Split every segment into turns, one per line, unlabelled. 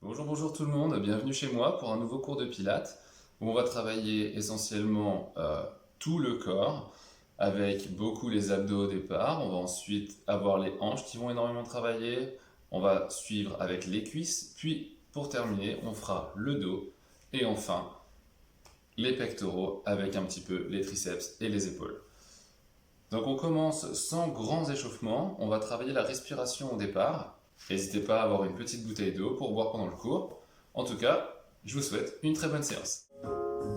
Bonjour tout le monde, bienvenue chez moi pour un nouveau cours de Pilates où on va travailler essentiellement tout le corps avec beaucoup les abdos au départ. On va ensuite avoir les hanches qui vont énormément travailler. On va suivre avec les cuisses, puis pour terminer, on fera le dos et enfin les pectoraux avec un petit peu les triceps et les épaules. Donc on commence sans grands échauffements, on va travailler la respiration au départ. N'hésitez pas à avoir une petite bouteille d'eau pour boire pendant le cours. En tout cas, je vous souhaite une très bonne séance.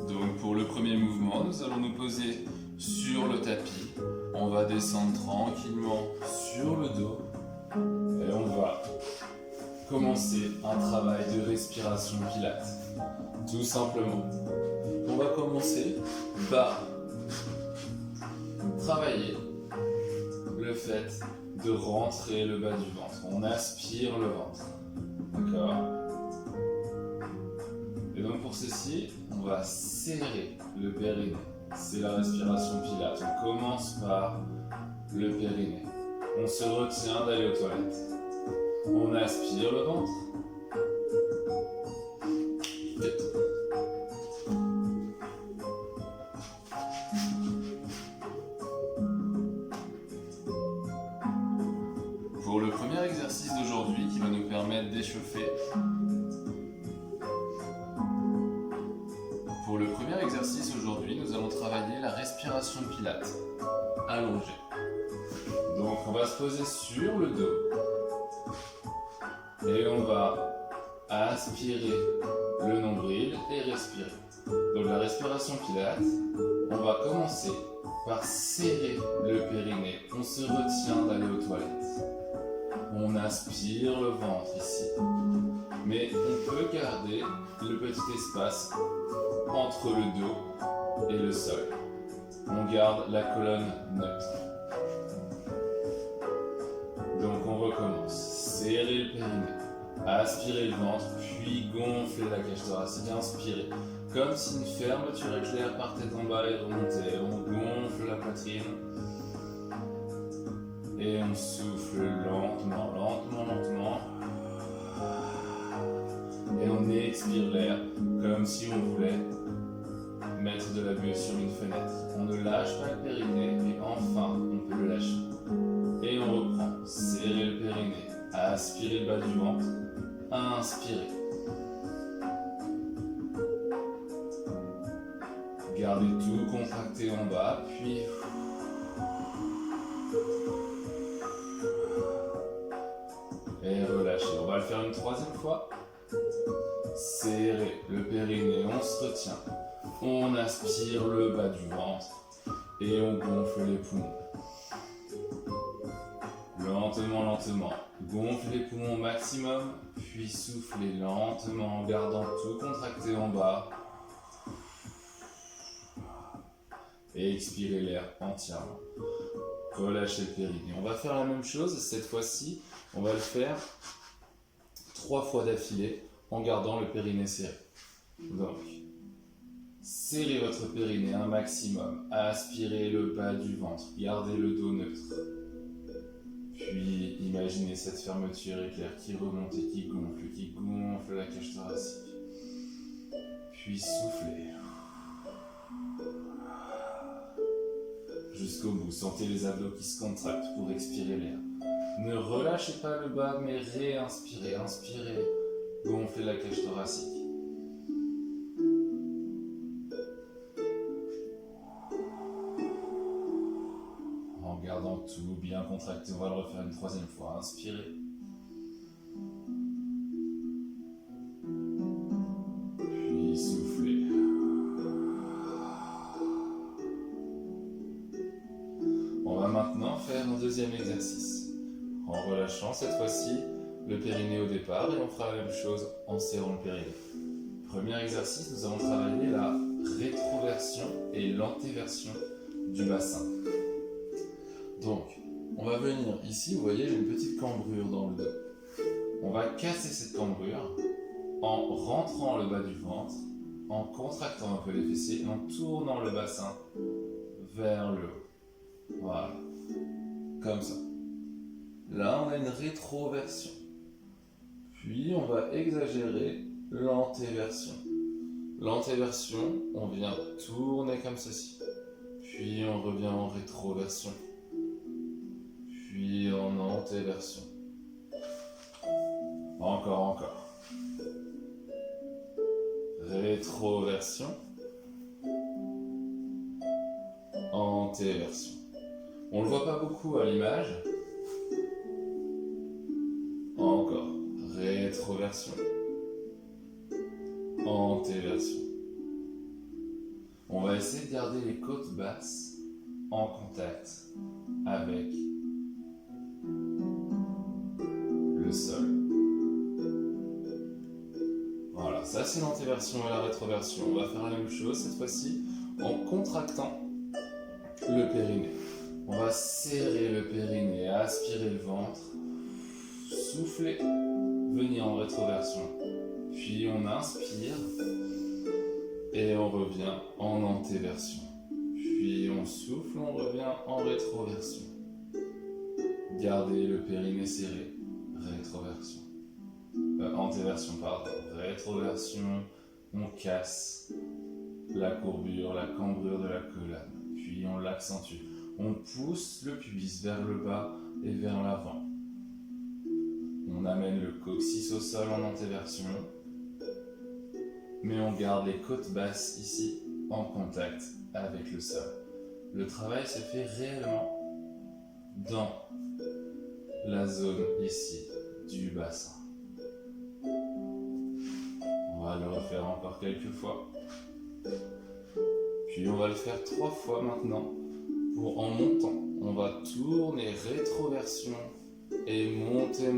Donc pour le premier mouvement, nous allons nous poser sur le tapis. On va descendre tranquillement sur le dos et on va commencer un travail de respiration pilates. Tout simplement. On va commencer par travailler le fait de rentrer le bas du ventre. On aspire le ventre. D'accord? Et donc pour ceci, on va serrer le périnée. C'est la respiration pilates. On commence par le périnée. On se retient d'aller aux toilettes. On aspire le ventre. Pour le premier exercice d'aujourd'hui qui va nous permettre d'échauffer. Pour le premier exercice aujourd'hui, nous allons travailler la respiration pilates, allongée. Donc on va se poser sur le dos et on va aspirer le nombril et respirer. Donc la respiration pilates, on va commencer par serrer le périnée. On se retient d'aller aux toilettes. On aspire le ventre ici. Mais on peut garder le petit espace entre le dos et le sol. On garde la colonne neutre. Donc on recommence. Serrer le périnée, aspirer le ventre, puis gonfler la cage thoracique, inspirer. Comme si une fermeture éclair partait en bas et remontait. On gonfle la poitrine. Et on souffle lentement. Et on expire l'air comme si on voulait mettre de la buée sur une fenêtre. On ne lâche pas le périnée et enfin on peut le lâcher. Et on reprend. Serrer le périnée. Aspirer le bas du ventre. Inspirer. Gardez tout contracté en bas, puis et relâchez. On va le faire une troisième fois. Serrez le périnée, on se retient. On aspire le bas du ventre et on gonfle les poumons. Lentement. Gonflez les poumons au maximum, puis soufflez lentement en gardant tout contracté en bas. Et expirez l'air entièrement. Relâchez le périnée. On va faire la même chose, cette fois-ci, on va le faire 3 fois d'affilée en gardant le périnée serré. Donc, serrez votre périnée un maximum, aspirez le bas du ventre, gardez le dos neutre. Puis, imaginez cette fermeture éclair qui remonte et qui gonfle la cage thoracique. Puis soufflez. Jusqu'au bout, sentez les abdos qui se contractent pour expirer l'air. Ne relâchez pas le bas, mais réinspirez, inspirez, gonflez la cage thoracique. En gardant tout bien contracté, on va le refaire une troisième fois. Inspirez. Puis soufflez. On va maintenant faire un deuxième exercice. En relâchant cette fois-ci le périnée au départ et on fera la même chose en serrant le périnée. Premier exercice, nous allons travailler la rétroversion et l'antéversion du bassin. Donc, on va venir ici, vous voyez, j'ai une petite cambrure dans le dos. On va casser cette cambrure en rentrant le bas du ventre, en contractant un peu les fessiers et en tournant le bassin vers le haut. Voilà, comme ça. Là, on a une rétroversion. Puis on va exagérer l'antéversion. L'antéversion, on vient tourner comme ceci. Puis on revient en rétroversion. Puis en antéversion. Encore. Rétroversion. Antéversion. On ne le voit pas beaucoup à l'image. Encore. Rétroversion. Antéversion. On va essayer de garder les côtes basses en contact avec le sol. Voilà, ça c'est l'antéversion et la rétroversion. On va faire la même chose cette fois-ci en contractant le périnée. On va serrer le périnée, aspirer le ventre, souffler, venir en rétroversion. Puis on inspire et on revient en antéversion. Puis on souffle, on revient en rétroversion. Gardez le périnée serré, rétroversion. Antéversion, pardon. Rétroversion, on casse la courbure, la cambrure de la colonne. Puis on l'accentue. On pousse le pubis vers le bas et vers l'avant. On amène le coccyx au sol en antéversion. Mais on garde les côtes basses ici en contact avec le sol. Le travail se fait réellement dans la zone ici du bassin. On va le refaire encore quelques fois. Puis on va le faire 3 fois maintenant. En montant, on va tourner rétroversion et monter.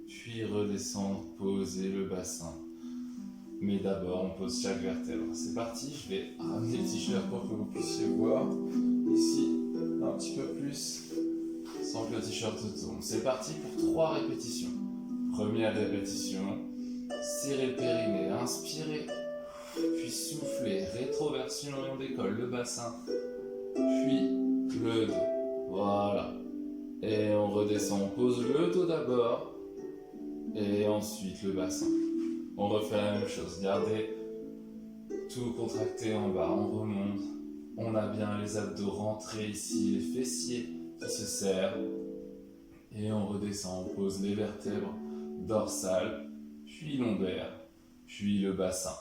Puis redescendre, poser le bassin. Mais d'abord, on pose chaque vertèbre. C'est parti, je vais ramener le t-shirt pour que vous puissiez voir. Ici, un petit peu plus, sans que le t-shirt tourne. C'est parti pour 3 répétitions. Première répétition, serrez le périnée, inspirez, puis soufflez, rétroversion et on décolle le bassin, puis le dos. Voilà. Et on redescend, on pose le dos d'abord, et ensuite le bassin. On refait la même chose, gardez tout contracté en bas, on remonte, on a bien les abdos rentrés ici, les fessiers qui se serrent, et on redescend, on pose les vertèbres dorsales, puis lombaires, puis le bassin.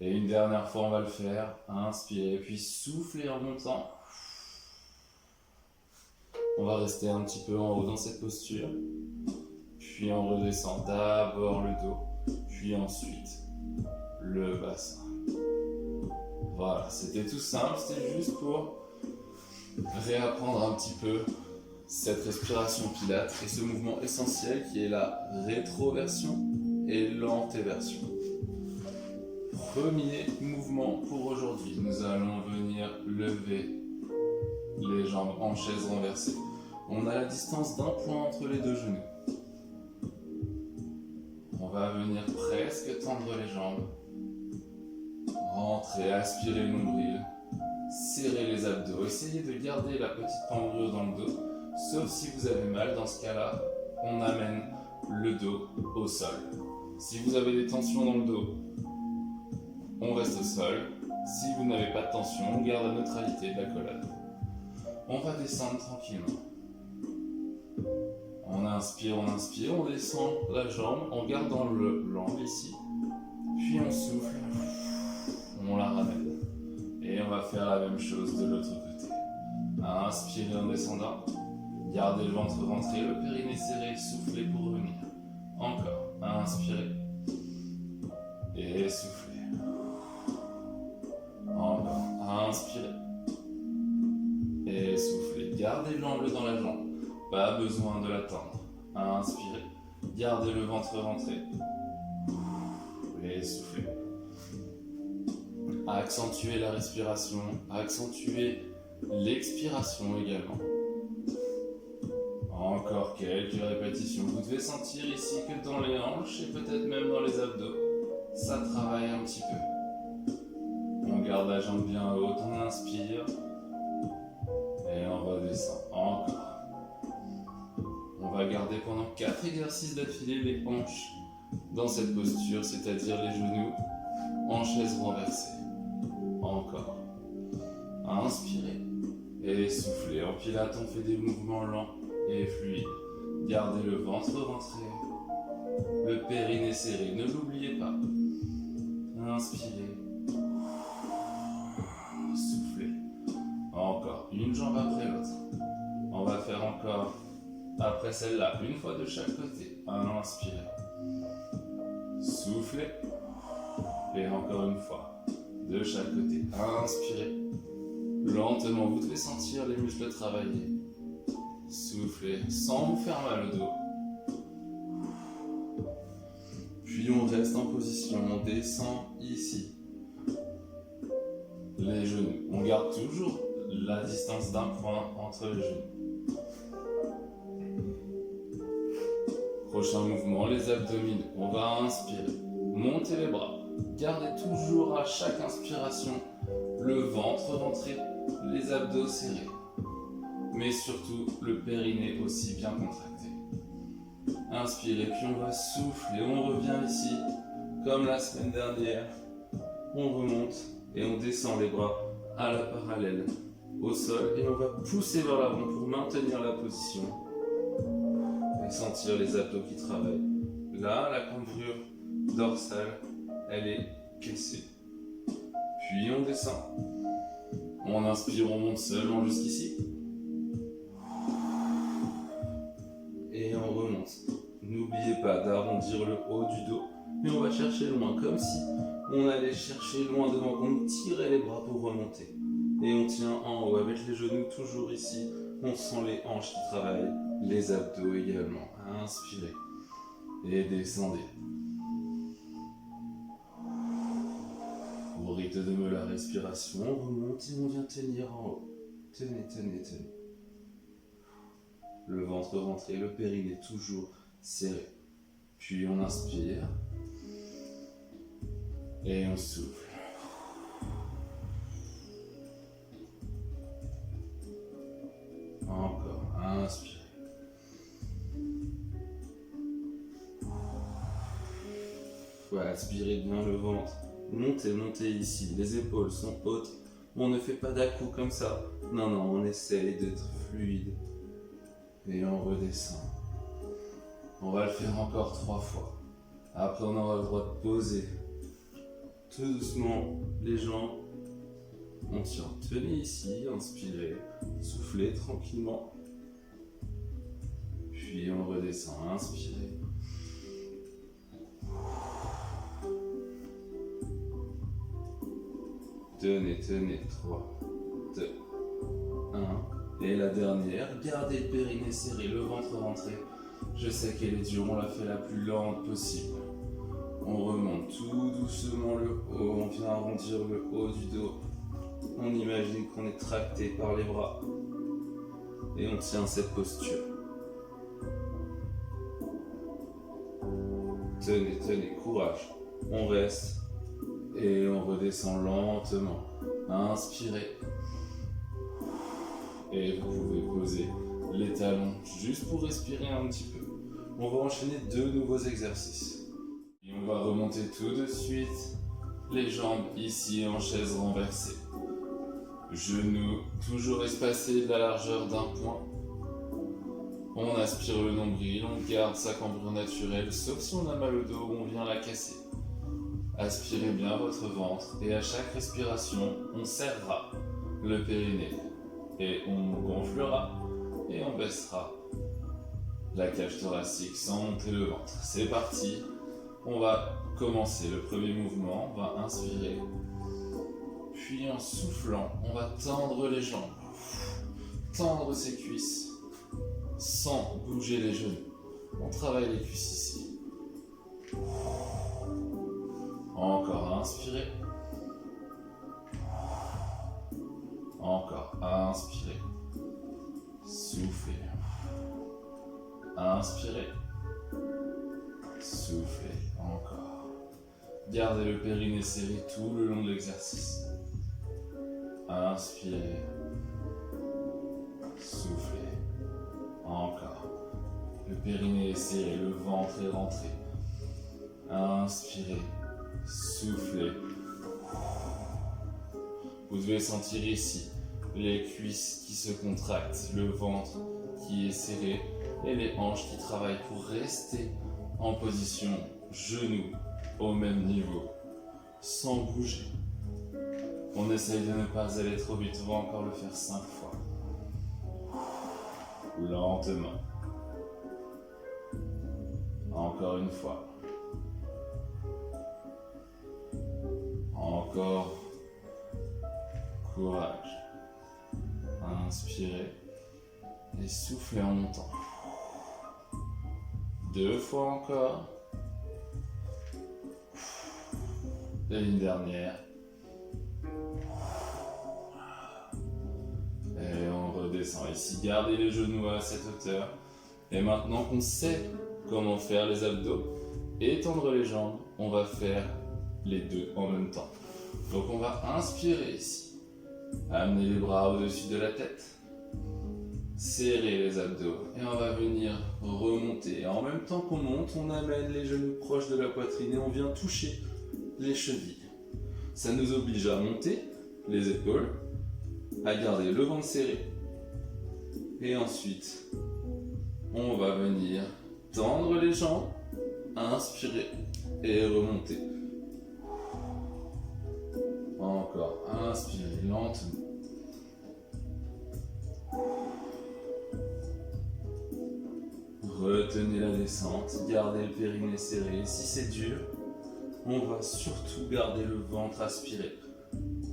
Et une dernière fois, on va le faire, inspirez, puis soufflez en montant. On va rester un petit peu en haut dans cette posture, puis on redescend d'abord le dos, puis ensuite le bassin. Voilà, c'était tout simple, c'était juste pour réapprendre un petit peu cette respiration pilates et ce mouvement essentiel qui est la rétroversion et l'antéversion. Premier mouvement pour aujourd'hui, nous allons venir lever les jambes en chaise renversée. On a la distance d'un point entre les deux genoux. On va venir presque tendre les jambes. Rentrer, aspirer le nombril. Serrer les abdos. Essayez de garder la petite cambrure dans le dos. Sauf si vous avez mal, dans ce cas-là, on amène le dos au sol. Si vous avez des tensions dans le dos, on reste au sol. Si vous n'avez pas de tension, on garde la neutralité de la colonne. On va descendre tranquillement. On inspire, on descend la jambe en gardant l'angle ici. Puis on souffle, on la ramène. Et on va faire la même chose de l'autre côté. Inspirez en descendant. Gardez le ventre rentré, le périnée serré, soufflez pour revenir. Encore. Inspirez. Et soufflez. Encore. Inspirez. Et soufflez. Gardez l'angle dans la jambe. Pas besoin de la tendre. Inspirez. Gardez le ventre rentré. Et soufflez. Accentuez la respiration. Accentuez l'expiration également. Encore quelques répétitions. Vous devez sentir ici que dans les hanches et peut-être même dans les abdos, ça travaille un petit peu. On garde la jambe bien haute, on inspire et on redescend. Encore. On va garder pendant 4 exercices d'affilée les hanches dans cette posture, c'est-à-dire les genoux en chaise renversée. Encore. Inspirez et soufflez. En pilates, on fait des mouvements lents et fluides. Gardez le ventre rentré, le périnée serré, ne l'oubliez pas. Inspirez. Soufflez. Encore. Une jambe après l'autre. On va faire encore, après celle-là, une fois de chaque côté. Inspirez. Soufflez. Et encore une fois, de chaque côté. Inspirez. Lentement, vous devez sentir les muscles travailler. Soufflez sans vous faire mal au dos. Puis on reste en position, on descend ici. Les genoux. On garde toujours la distance d'un point entre les genoux. Prochain mouvement, les abdominaux. On va inspirer, monter les bras. Gardez toujours à chaque inspiration le ventre rentré, les abdos serrés. Mais surtout le périnée aussi bien contracté. Inspirez, puis on va souffler, on revient ici, comme la semaine dernière. On remonte et on descend les bras à la parallèle au sol et on va pousser vers l'avant pour maintenir la position et sentir les abdos qui travaillent. Là, la cambrure dorsale, elle est cassée. Puis on descend. On inspire, on monte seulement jusqu'ici. Et on remonte. N'oubliez pas d'arrondir le haut du dos. Mais on va chercher loin, comme si on allait chercher loin devant, on tirait les bras pour remonter. Et on tient en haut avec les genoux toujours ici. On sent les hanches qui travaillent, les abdos également. Inspirez et descendez. Au rythme de la respiration, on remonte et on vient tenir en haut. Tenez, tenez, tenez. Le ventre rentré, le périnée toujours serré. Puis on inspire et on souffle. Encore, inspirez. Voilà, aspirez bien le ventre. Montez, montez ici. Les épaules sont hautes. On ne fait pas d'à-coups comme ça. Non, non, on essaye d'être fluide. Et on redescend. On va le faire encore 3 fois. Après, on aura le droit de poser. Tout doucement, les jambes. On tient. Tenez ici, inspirez. Soufflez tranquillement. Puis on redescend. Inspirez. Tenez, tenez. 3, 2, 1. Et la dernière. Gardez le périnée serré, le ventre rentré. Je sais qu'elle est dure, on la fait la plus lente possible. On remonte tout doucement le haut, on vient arrondir le haut du dos. On imagine qu'on est tracté par les bras. Et on tient cette posture. Tenez, tenez, courage. On reste et on redescend lentement. Inspirez. Et vous pouvez poser les talons juste pour respirer un petit peu. On va enchaîner 2 nouveaux exercices. Et on va remonter tout de suite les jambes ici en chaise renversée. Genoux toujours espacés de la largeur d'un point. On aspire le nombril, on garde sa cambrure naturelle, sauf si on a mal au dos ou on vient la casser. Aspirez bien votre ventre et à chaque respiration, on serrera le périnée. Et on gonflera et on baissera la cage thoracique sans monter le ventre. C'est parti, on va commencer le premier mouvement, on va inspirer. Puis en soufflant, on va tendre les jambes, tendre ses cuisses sans bouger les genoux. On travaille les cuisses ici. Encore, inspirez. Encore, inspirez. Soufflez. Inspirez. Soufflez. Encore. Gardez le périnée serré tout le long de l'exercice. Inspirez. Soufflez. Encore. Le périnée est serré, le ventre est rentré. Inspirez, soufflez. Vous devez sentir ici les cuisses qui se contractent, le ventre qui est serré et les hanches qui travaillent pour rester en position genoux au même niveau, sans bouger. On essaye de ne pas aller trop vite, on va encore le faire 5 fois. Lentement. Encore une fois. Encore. Courage. Inspirez et soufflez en montant. 2 fois encore. Et une dernière. Et on redescend ici. Gardez les genoux à cette hauteur. Et maintenant qu'on sait comment faire les abdos et étendre les jambes, on va faire les deux en même temps. Donc on va inspirer ici. Amener les bras au-dessus de la tête. Serrer les abdos. Et on va venir remonter. Et en même temps qu'on monte, on amène les genoux proches de la poitrine et on vient toucher les chevilles. Ça nous oblige à monter les épaules, à garder le ventre serré. Et ensuite, on va venir tendre les jambes, inspirer et remonter. Encore, inspirez lentement. Retenez la descente, gardez le périnée serré. Si c'est dur, on va surtout garder le ventre aspiré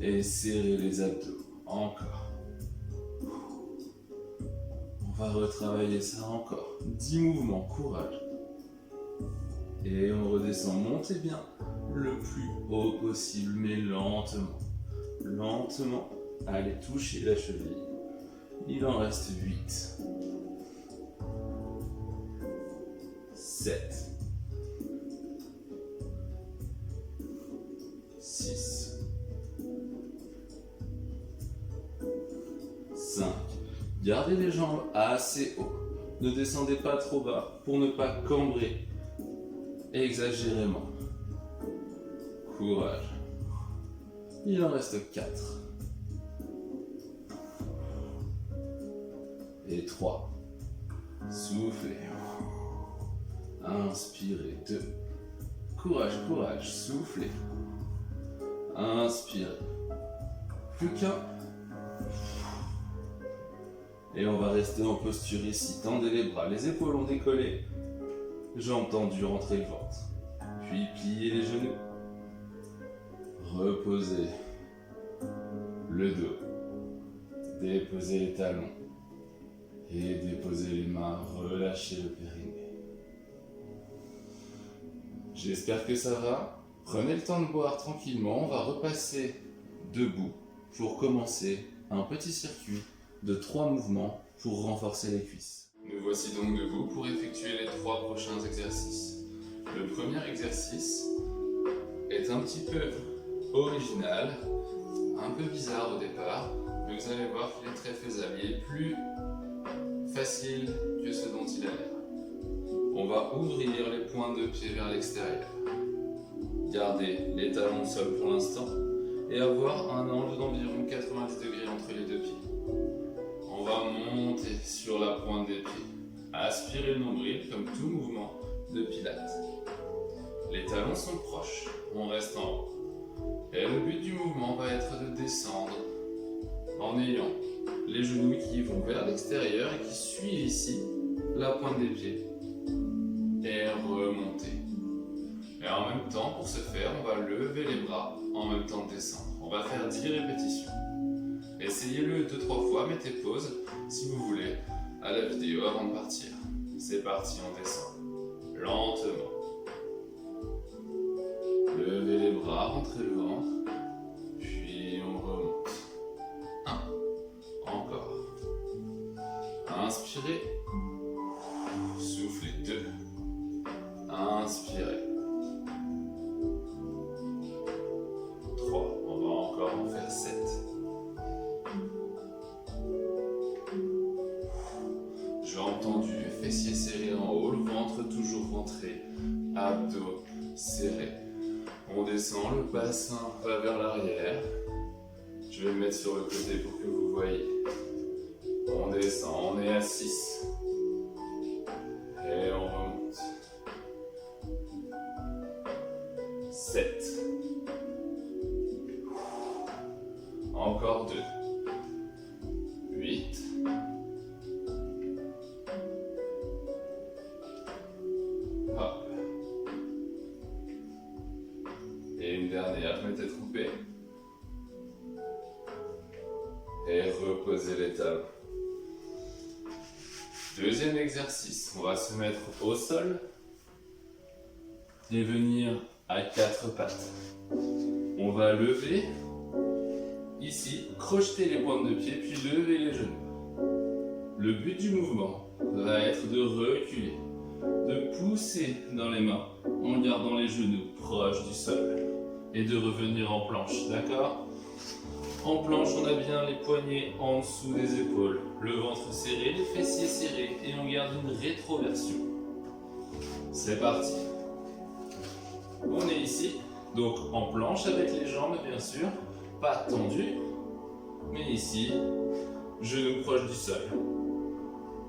et serrer les abdos. Encore. On va retravailler ça encore. 10 mouvements, courage. Et on redescend, montez bien le plus haut possible, mais lentement. Lentement, allez toucher la cheville. Il en reste 8. 7. 6. 5. Gardez les jambes assez haut. Ne descendez pas trop bas pour ne pas cambrer exagérément. Courage. Il en reste 4. Et 3. Soufflez. Inspirez. 2. Courage, courage. Soufflez. Inspirez. Plus qu'un. Et on va rester en posture ici. Tendez les bras, les épaules ont décollé. Jambes tendues, rentrez le ventre. Puis pliez les genoux. Reposez le dos. Déposez les talons. Et déposez les mains. Relâchez le périnée. J'espère que ça va. Prenez le temps de boire tranquillement. On va repasser debout pour commencer un petit circuit de 3 mouvements pour renforcer les cuisses. Nous voici donc debout pour effectuer les 3 prochains exercices. Le premier exercice est un petit peu original, un peu bizarre au départ, mais vous allez voir qu'il est très faisable. Il est plus facile que ce dont il a l'air. On va ouvrir les pointes de pied vers l'extérieur. Gardez les talons au sol pour l'instant et avoir un angle d'environ 90 degrés entre les deux pieds. On va monter sur la pointe des pieds. Aspirez le nombril comme tout mouvement de pilates. Les talons sont proches, on reste en haut. Et le but du mouvement va être de descendre en ayant les genoux qui vont vers l'extérieur et qui suivent ici la pointe des pieds. Et remonter. Et en même temps, pour ce faire, on va lever les bras en même temps de descendre. On va faire 10 répétitions. Essayez-le 2-3 fois, mettez pause si vous voulez à la vidéo avant de partir. C'est parti, on descend. Lentement. Levez les bras, rentrez le ventre. Puis on remonte. 1. Encore. Inspirez. Soufflez. 2. Inspirez. 3. On va encore en faire 7. Jambes tendues, fessiers serrés en serré. On descend, le bassin va vers l'arrière. Je vais le mettre sur le côté pour que vous voyez. On descend, on est à 6. Et on remonte. 7. Encore 2. 8. Hop. Et une dernière, je m'étais trompé. Et reposez les talons. Deuxième exercice, on va se mettre au sol et venir à 4 pattes. On va lever, ici, crocheter les pointes de pied, puis lever les genoux. Le but du mouvement va être de reculer, de pousser dans les mains en gardant les genoux proches du sol et de revenir en planche, d'accord ? En planche, on a bien les poignets en dessous des épaules, le ventre serré, les fessiers serrés et on garde une rétroversion. C'est parti. On est ici, donc en planche avec les jambes bien sûr, pas tendues, mais ici, genoux proches du sol.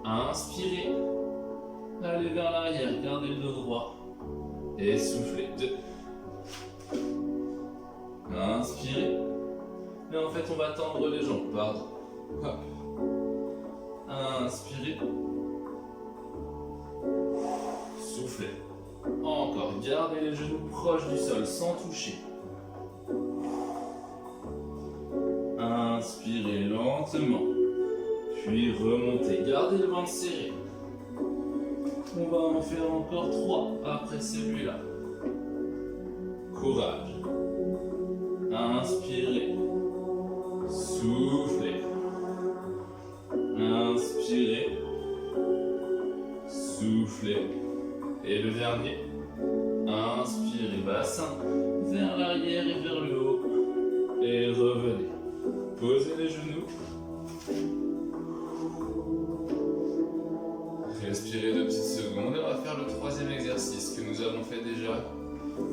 Inspirez, allez vers l'arrière, gardez le dos droit et soufflez. 2. Inspirez. Et en fait, on va tendre les jambes, pardon. Hop. Inspirez. Soufflez. Encore, gardez les genoux proches du sol, sans toucher. Inspirez lentement. Puis remontez, gardez le ventre serré. On va en faire encore 3 après celui-là. Courage. Inspirez. Soufflez. Inspirez. Soufflez. Et le dernier. Inspirez, bassin vers l'arrière et vers le haut. Et revenez. Posez les genoux. Respirez 2 petites secondes et on va faire le 3e exercice que nous avons fait déjà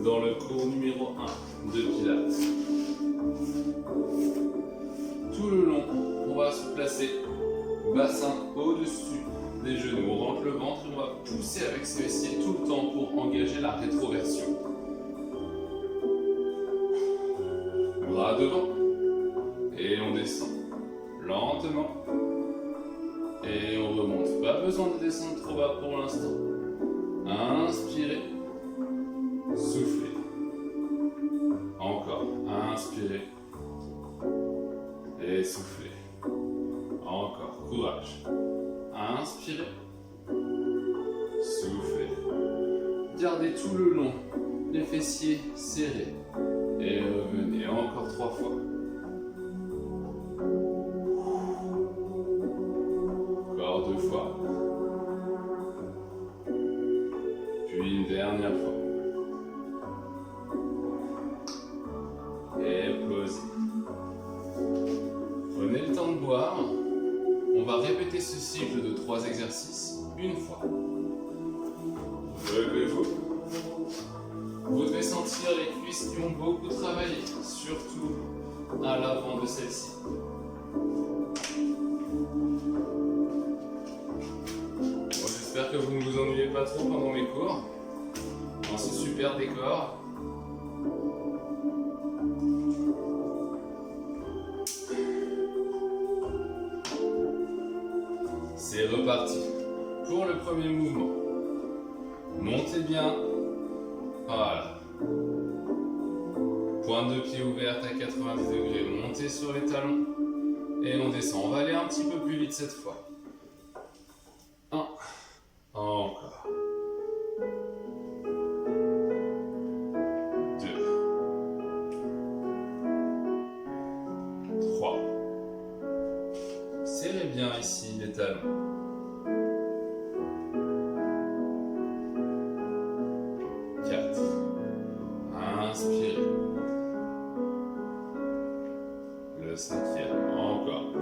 dans le cours numéro 1 de Pilates. Tout le long, on va se placer bassin au-dessus des genoux. On rentre le ventre et on va pousser avec ses fessiers tout le temps pour engager la rétroversion. Bras devant. Et on descend lentement. Et on remonte. Pas besoin de descendre trop bas pour l'instant. Inspirez. Soufflez. Encore. Inspirez. Et soufflez. Encore. Courage. Inspirez. Soufflez. Gardez tout le long les fessiers serrés. Et revenez encore 3 fois. Encore 2 fois. Puis une dernière fois. Et posez. Prenez le temps de boire. On va répéter ce cycle de 3 exercices une fois. Levez-vous. Vous devez sentir les cuisses qui ont beaucoup travaillé, surtout à l'avant de celle-ci. Bon, j'espère que vous ne vous ennuyez pas trop pendant mes cours. Dans ce super décor. C'est reparti. Pour le premier mouvement, montez bien. Voilà. Pointe de pied ouverte à 90 degrés. Montez sur les talons. Et on descend. On va aller un petit peu plus vite cette fois. 1. Encore. 2. 3. Serrez bien ici les talons. 4. Inspirez. Le 5e. Encore.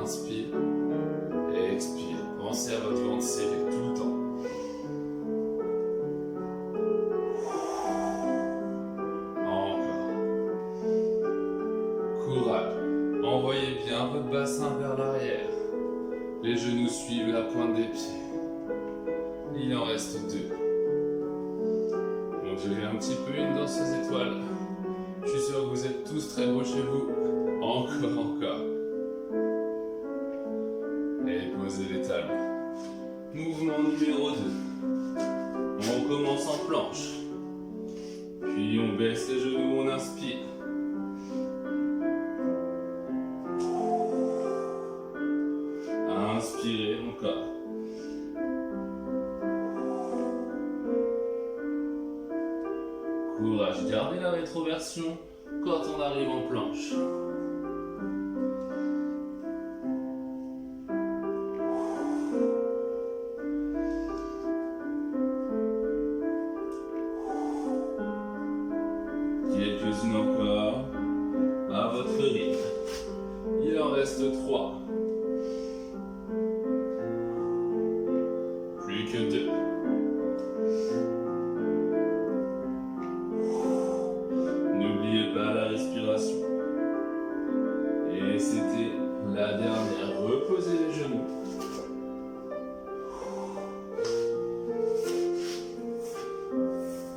Inspire. Et expire. Pensez à votre ventre serré tout le temps. votre bassin vers l'arrière. Les genoux suivent la pointe des pieds. Il en reste 2. On dirait un petit peu une danseuse étoile. Je suis sûr que vous êtes tous très beaux chez vous. Encore. Et posez les talons. Mouvement numéro 2. On commence en planche. Puis on baisse les genoux, on inspire. Inspirez encore. Courage, gardez la rétroversion quand on arrive en planche. Quelques-unes encore, à votre rythme. Il en reste 3. Plus que 2. N'oubliez pas la respiration. Et c'était la dernière. Reposez les genoux.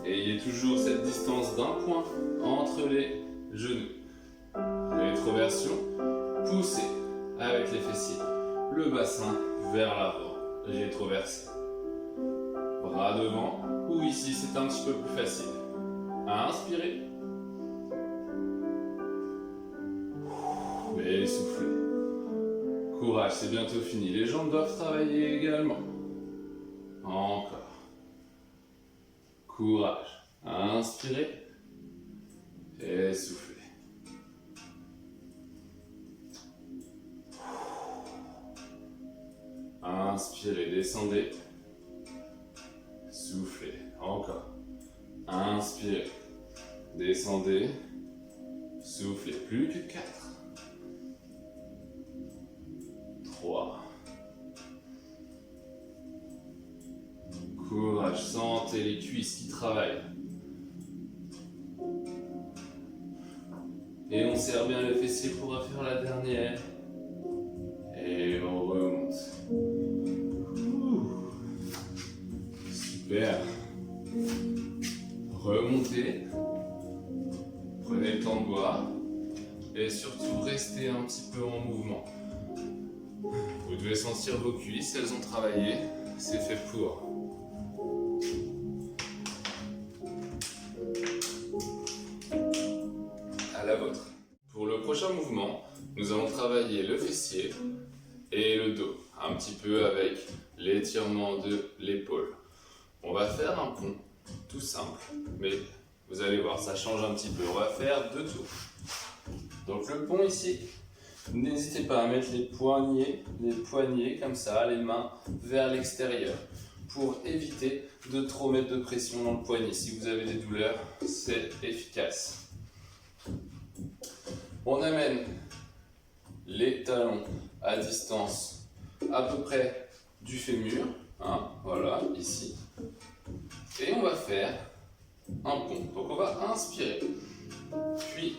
Ayez toujours cette distance d'1 point entre les genoux. Rétroversion, poussez avec les fessiers. Le bassin vers l'avant. Rétroversé. Bras devant, ou ici c'est un petit peu plus facile. Inspirez. Et soufflez. Courage, c'est bientôt fini. Les jambes doivent travailler également. Encore. Courage. Inspirez. Et soufflez. Inspirez, descendez. Soufflez. Encore. Inspirez. Descendez. Soufflez. Plus que 4. 3. Courage. Sentez les cuisses qui travaillent. Et on serre bien les fessiers pour faire la dernière. Et on remonte. Super. Remontez. Prenez le temps de boire. Et surtout, restez un petit peu en mouvement. Vous devez sentir vos cuisses, elles ont travaillé. C'est fait pour. À la vôtre. Pour le prochain mouvement, nous allons travailler le fessier et le dos. Un petit peu avec l'étirement de l'épaule. On va faire un pont, tout simple, mais vous allez voir, ça change un petit peu. On va faire 2 tours. Donc le pont ici, n'hésitez pas à mettre les poignets comme ça, les mains vers l'extérieur, pour éviter de trop mettre de pression dans le poignet. Si vous avez des douleurs, c'est efficace. On amène les talons à distance à peu près du fémur, voilà, ici. Et on va faire un pont. Donc on va inspirer, puis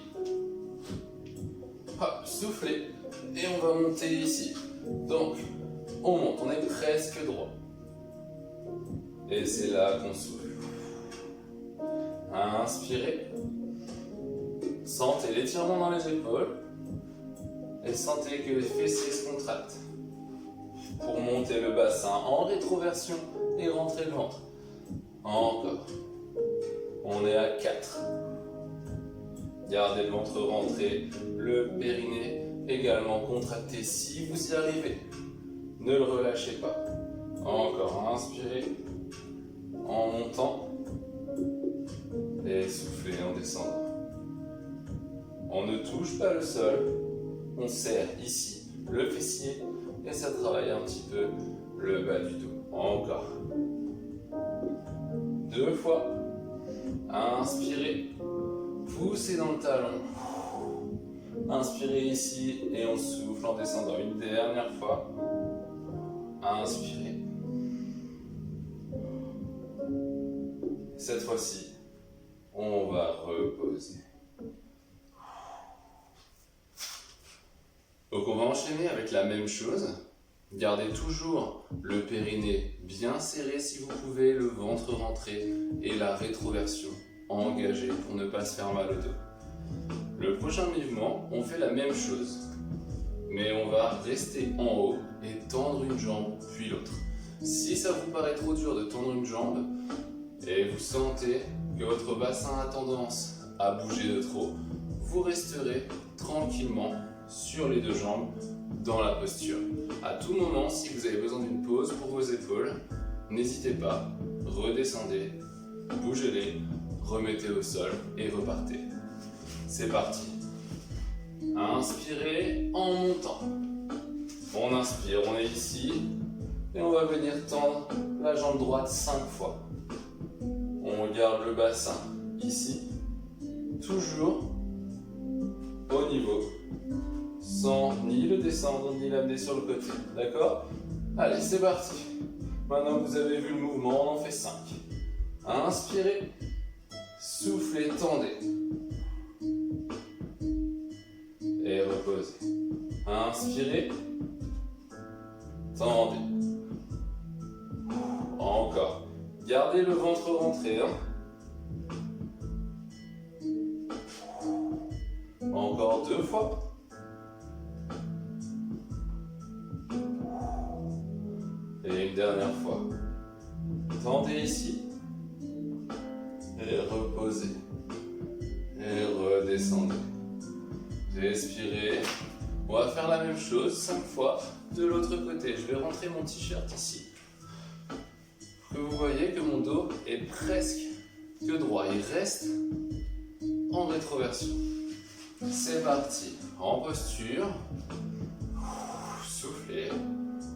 hop, souffler, et on va monter ici. Donc on monte, on est presque droit. Et c'est là qu'on souffle. Inspirez. Sentez l'étirement dans les épaules. Et sentez que les fessiers se contractent. Pour monter le bassin en rétroversion et rentrer le ventre. Encore. On est à 4. Gardez le ventre rentré, le périnée également contracté si vous y arrivez. Ne le relâchez pas. Encore, inspirez en montant et soufflez en descendant. On ne touche pas le sol, on serre ici le fessier et ça travaille un petit peu le bas du dos. Encore. 2 fois. Inspirez, poussez dans le talon. Inspirez ici et on souffle en descendant. Une dernière fois. Inspirez. Cette fois-ci, on va reposer. Donc on va enchaîner avec la même chose. Gardez toujours le périnée bien serré si vous pouvez, le ventre rentré et la rétroversion engagée pour ne pas se faire mal au dos. Le prochain mouvement, on fait la même chose, mais on va rester en haut et tendre une jambe puis l'autre. Si ça vous paraît trop dur de tendre une jambe et vous sentez que votre bassin a tendance à bouger de trop, vous resterez tranquillement sur les deux jambes dans la posture. À tout moment, si vous avez besoin d'une pause pour vos épaules, n'hésitez pas, redescendez, bougez-les, remettez au sol et repartez. C'est parti. Inspirez en montant. On inspire, on est ici et on va venir tendre la jambe droite 5 fois. On garde le bassin ici, toujours au niveau, sans ni le descendre ni l'amener sur le côté. D'accord? Allez, c'est parti. Maintenant que vous avez vu le mouvement, on en fait 5. Inspirez, soufflez, tendez. Et reposez. Inspirez, tendez. Encore. Gardez le ventre rentré. Encore 2 fois. Et une dernière fois. Tendez ici. Et reposez. Et redescendez. Respirez. On va faire la même chose 5 fois de l'autre côté. Je vais rentrer mon t-shirt ici. Que vous voyez que mon dos est presque que droit. Il reste en rétroversion. C'est parti. En posture. Soufflez.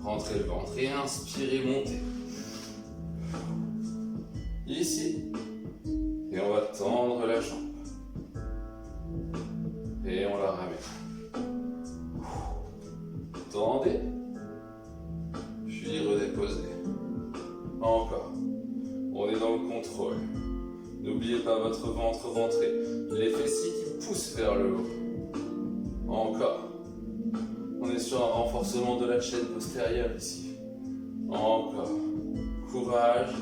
Rentrez le ventre et inspirez, montez. Ici. Et on va tendre la jambe. Et on la ramène. Tendez. Puis redéposez. Encore. On est dans le contrôle. N'oubliez pas votre ventre rentré. Les fessiers qui poussent vers le haut. Encore. On est sur un renforcement de la chaîne postérieure ici. Encore. Courage.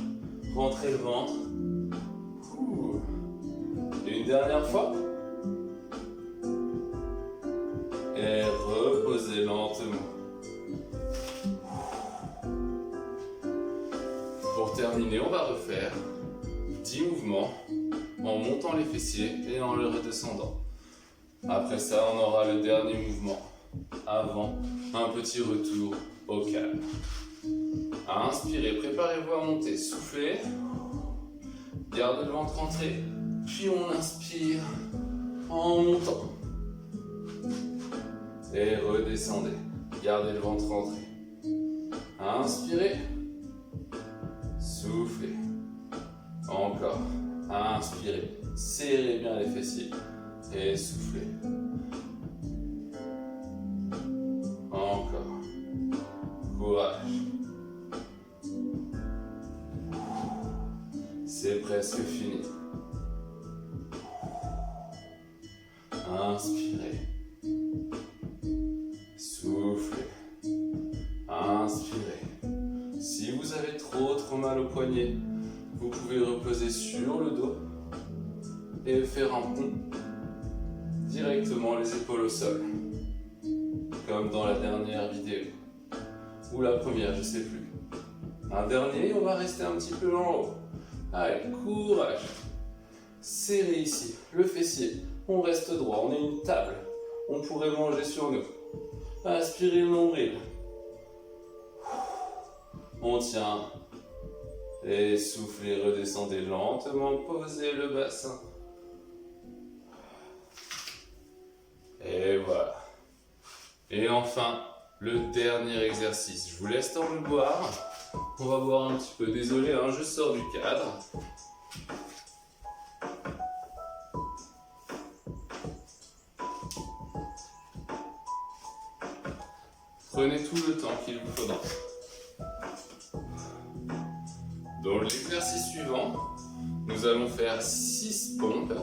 Rentrez le ventre. Et une dernière fois. Et reposez lentement. Pour terminer, on va refaire 10 mouvements en montant les fessiers et en le redescendant. Après ça, on aura le dernier mouvement avant un petit retour au calme. Inspirez, préparez-vous à monter, soufflez, gardez le ventre rentré, puis on inspire en montant. Et redescendez, gardez le ventre rentré. Inspirez, soufflez, encore, inspirez, serrez bien les fessiers et soufflez. Encore, courage. C'est presque fini. Inspirez. Soufflez. Inspirez. Si vous avez trop mal au poignet, vous pouvez reposer sur le dos et faire un pont directement les épaules au sol. Comme dans la dernière vidéo. Ou la première, je sais plus. Un dernier, on va rester un petit peu en haut. Allez, courage. Serrez ici le fessier. On reste droit, on est une table. On pourrait manger sur nous. Aspirez le nombril. On tient. Et soufflez, redescendez lentement. Posez le bassin. Et voilà. Et enfin, le dernier exercice. Je vous laisse temps de boire. On va boire un petit peu. Désolé, hein, je sors du cadre. Prenez tout le temps qu'il vous faudra. Dans l'exercice suivant, nous allons faire 6 pompes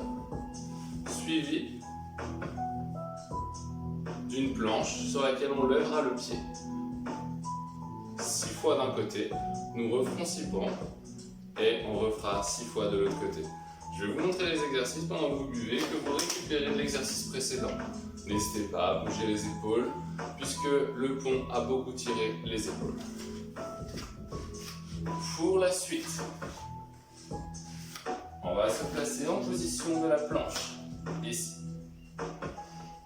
suivies d'une une planche sur laquelle on lèvera le pied. 6 fois d'un côté, nous referons 6 pompes et on refera 6 fois de l'autre côté. Je vais vous montrer les exercices pendant que vous buvez, que vous récupérez de l'exercice précédent. N'hésitez pas à bouger les épaules, puisque le pont a beaucoup tiré les épaules. Pour la suite, on va se placer en position de la planche, ici.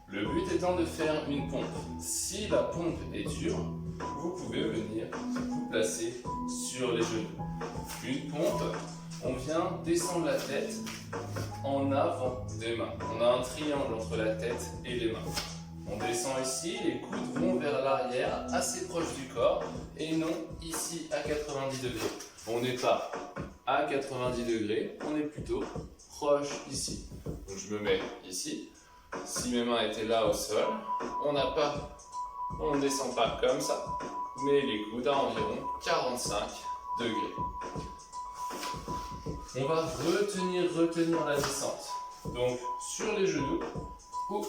Le but étant de faire une pompe. Si la pompe est dure, vous pouvez venir vous placer sur les genoux. Une pompe, on vient descendre la tête en avant des mains. On a un triangle entre la tête et les mains. On descend ici, les coudes vont vers l'arrière, assez proche du corps, et non ici à 90 degrés. On n'est pas à 90 degrés, on est plutôt proche ici. Donc je me mets ici. Si mes mains étaient là au sol, on ne descend pas comme ça, mais les coudes à environ 45 degrés. On va retenir la descente. Donc sur les genoux ou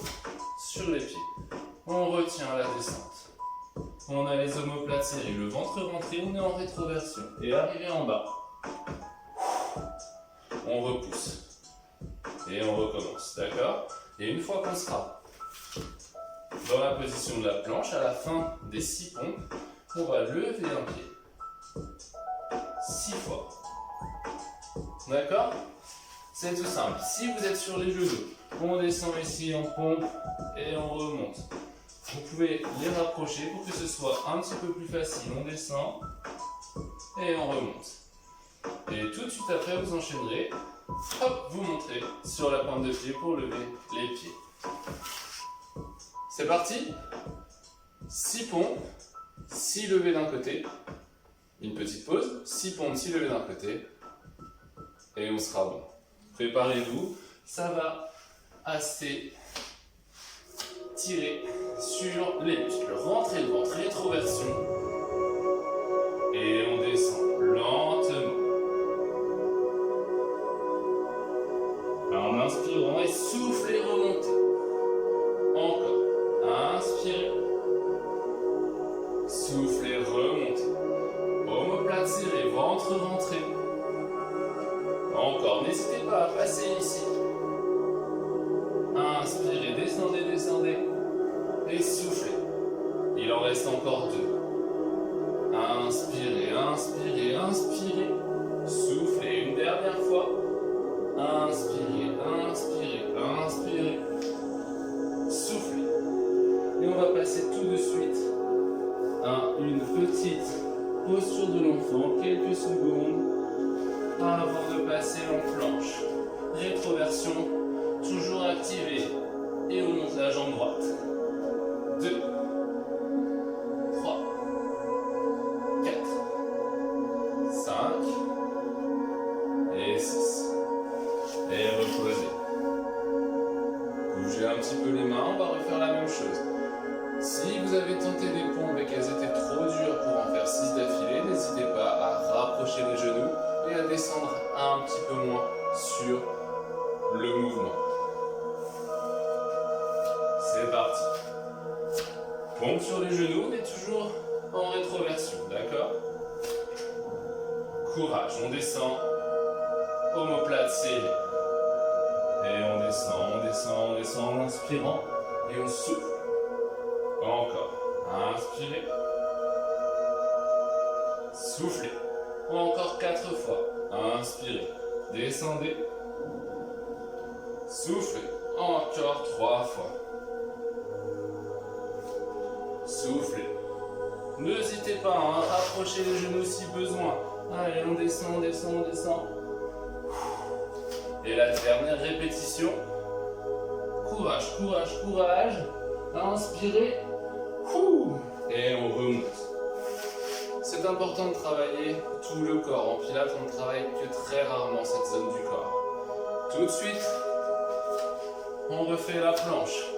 sur les pieds. On retient la descente. On a les omoplates serrées, le ventre rentré, on est en rétroversion. Et arrivé en bas, on repousse. Et on recommence, d'accord? Et une fois qu'on sera dans la position de la planche, à la fin des 6 pompes, on va lever un pied 6 fois. D'accord? C'est tout simple. Si vous êtes sur les genoux, on descend ici en pompe et on remonte. Vous pouvez les rapprocher pour que ce soit un petit peu plus facile. On descend et on remonte. Et tout de suite après, vous enchaînerez. Hop, vous montez sur la pointe de pied pour lever les pieds. C'est parti. 6 pompes, 6 levées d'un côté. Une petite pause. 6 pompes, 6 levées d'un côté. Et on sera bon. Préparez-vous. Ça va assez tirer sur les muscles. Rentrez le ventre, rétroversion. Et on descend lentement. En inspirant et soufflez, remontez. Encore. Inspirez. Soufflez, remontez. Omoplate serrée, ventre rentré. Encore. N'hésitez pas à passer ici. Inspirez, descendez, descendez. Et soufflez. Il en reste encore 2. Inspirez, inspirez, inspirez. Soufflez une dernière fois. Inspirez, inspirez, inspirez. Soufflez. Et on va passer tout de suite à une petite posture de l'enfant, quelques secondes avant de passer en planche. Rétroversion, toujours activée. Et on monte la jambe droite. 2, 3, 4, 5 et 6. Et reposez. Bougez un petit peu les mains, on va refaire la même chose. Si vous avez tenté des pompes et qu'elles étaient trop dures pour en faire 6 d'affilée, n'hésitez pas à rapprocher les genoux et à descendre un petit peu moins sur le mouvement. C'est parti. Pompe sur les genoux, mais toujours en rétroversion, d'accord? Courage, on descend. Omoplate serrée. Et on descend, on descend, on descend en inspirant. Et on souffle. Encore. Inspirez. Soufflez. Encore 4 fois. Inspirez. Descendez. Soufflez. Encore 3 fois. Soufflez. N'hésitez pas à rapprocher les genoux si besoin. Allez, on descend, on descend, on descend. Et la dernière répétition. Courage, courage, courage. Inspirez. Et on remonte. C'est important de travailler tout le corps. En pilates, on ne travaille que très rarement cette zone du corps. Tout de suite, on refait la planche.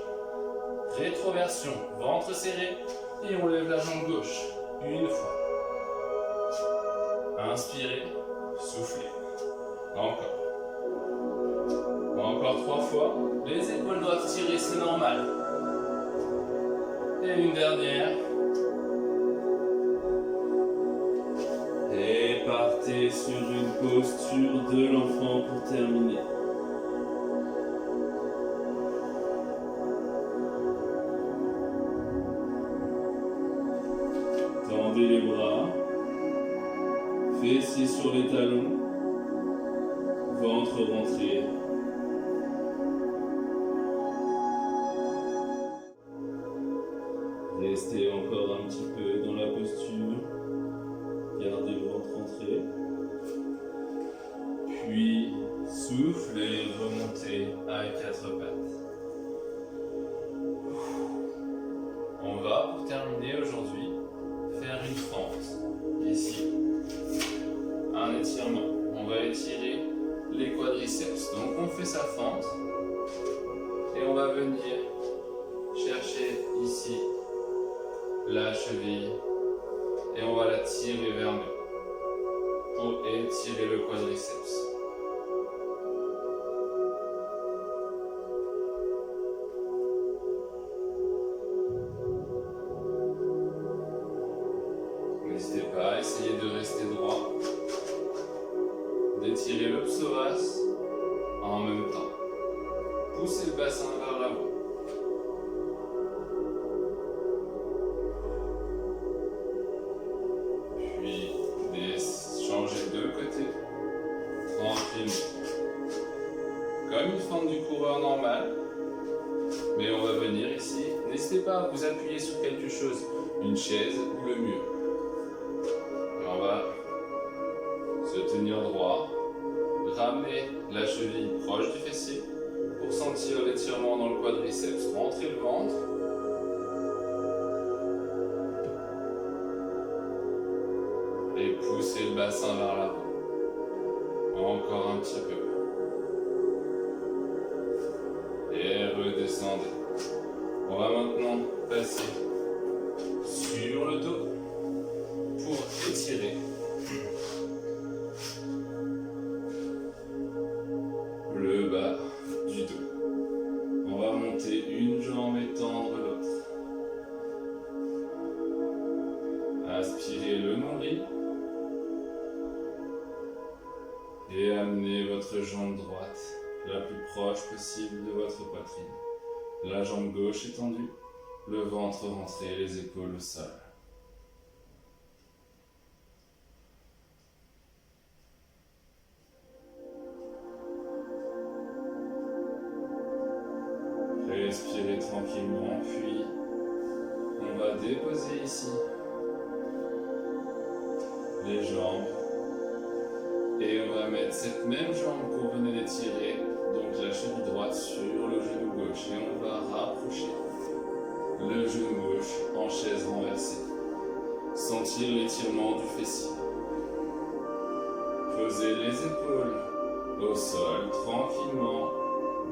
Rétroversion, ventre serré. Et on lève la jambe gauche. Une fois. Inspirez, soufflez. Encore. Encore 3 fois. Les épaules doivent tirer, c'est normal. Et une dernière. Et partez sur une posture de l'enfant pour terminer. Tendez les bras, fessiers sur les talons, ventre rentré. Restez encore un petit peu dans la posture, gardez le ventre rentré, puis soufflez, remontez à quatre pattes. On va, pour terminer aujourd'hui, faire une fente, ici, un étirement. On va étirer les quadriceps. Donc on fait sa fente, et on va venir chercher ici la cheville, et on va la tirer vers nous pour étirer le quadriceps. N'hésitez pas à essayer de rester droit, d'étirer le psoas en même temps. Poussez le bassin vers l'avant. Changez de côté, tranquillement. Comme une fente du coureur normal, mais on va venir ici. N'hésitez pas à vous appuyer sur quelque chose, une chaise ou le mur. Et on va se tenir droit, ramener la cheville proche du fessier pour sentir l'étirement dans le quadriceps. Rentrez le ventre. Et poussez le bassin vers l'avant. Encore un petit peu. Et redescendez. On va maintenant passer sur le dos pour étirer le bas du dos. On va monter une jambe et tendre l'autre. Aspirez le nombril. Et amenez votre jambe droite la plus proche possible de votre poitrine. La jambe gauche étendue, le ventre rentré, les épaules au sol. Respirez tranquillement, puis on va déposer ici les jambes. Et on va mettre cette même jambe qu'on venait d'étirer, donc la cheville droite sur le genou gauche. Et on va rapprocher le genou gauche en chaise renversée. Sentir l'étirement du fessier. Posez les épaules au sol tranquillement.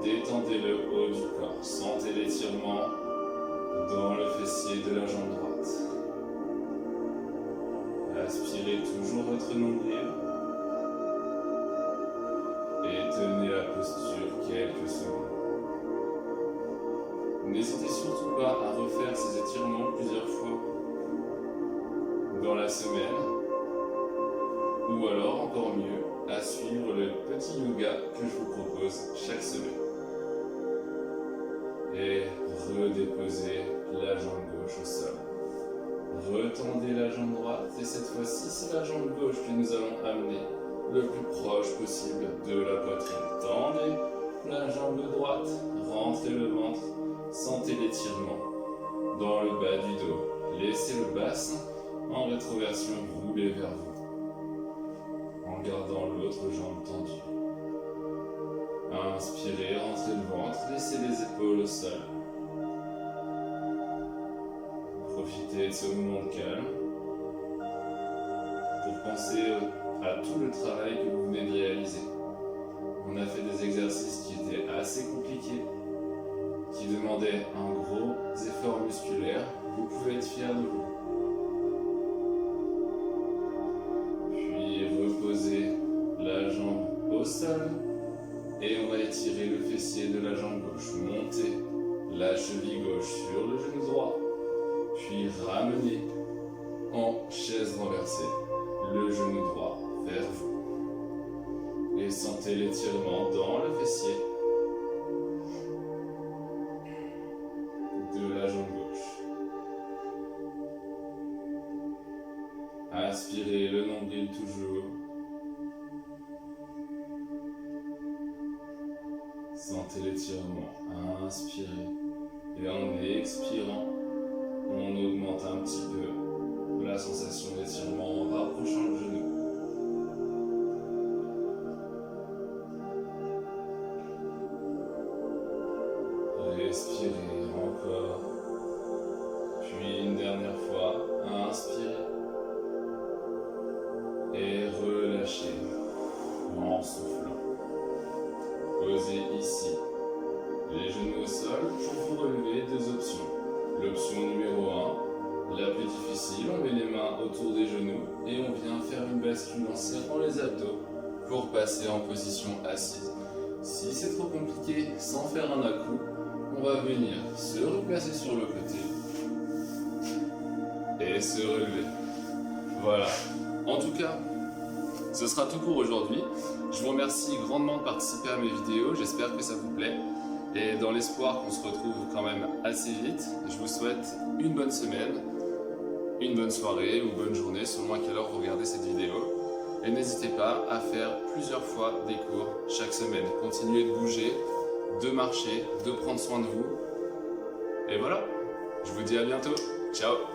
Détendez le haut du corps. Sentez l'étirement dans le fessier de la jambe droite. Aspirez toujours votre nombril. Et tenez la posture quelques secondes. N'hésitez surtout pas à refaire ces étirements plusieurs fois dans la semaine, ou alors encore mieux, à suivre le petit yoga que je vous propose chaque semaine. Et redéposez la jambe gauche au sol. Retendez la jambe droite, et cette fois-ci, c'est la jambe gauche que nous allons amener le plus proche possible de la poitrine. Tendez la jambe droite, rentrez le ventre, sentez l'étirement dans le bas du dos. Laissez le bassin en rétroversion rouler vers vous, en gardant l'autre jambe tendue. Inspirez, rentrez le ventre, laissez les épaules au sol. Profitez de ce moment de calme pour penser à tout le travail que vous venez de réaliser. On a fait des exercices qui étaient assez compliqués, qui demandaient un gros effort musculaire. Vous pouvez être fiers de vous. Puis reposez la jambe au sol et on va étirer le fessier de la jambe gauche. Montez la cheville gauche sur le genou droit. puis ramenez en chaise renversée le genou droit vers vous. Et sentez l'étirement dans le fessier de la jambe gauche. Aspirez le nombril toujours. Sentez l'étirement. Inspirez. Et en expirant, on augmente un petit peu la sensation d'étirement en rapprochant le genou. Respirez encore. Puis une dernière fois, inspirez. Et relâchez en soufflant. Posez ici les genoux au sol pour vous relever. Deux options. L'option numéro 1, la plus difficile, on met les mains autour des genoux et on vient faire une bascule en serrant les abdos pour passer en position assise. Si c'est trop compliqué, sans faire un à-coup, on va venir se replacer sur le côté et se relever. Voilà. En tout cas, ce sera tout pour aujourd'hui. Je vous remercie grandement de participer à mes vidéos. J'espère que ça vous plaît. Et dans l'espoir qu'on se retrouve quand même assez vite, je vous souhaite une bonne semaine, une bonne soirée ou bonne journée selon à quelle heure vous regardez cette vidéo. Et n'hésitez pas à faire plusieurs fois des cours chaque semaine. Continuez de bouger, de marcher, de prendre soin de vous. Et voilà, je vous dis à bientôt. Ciao!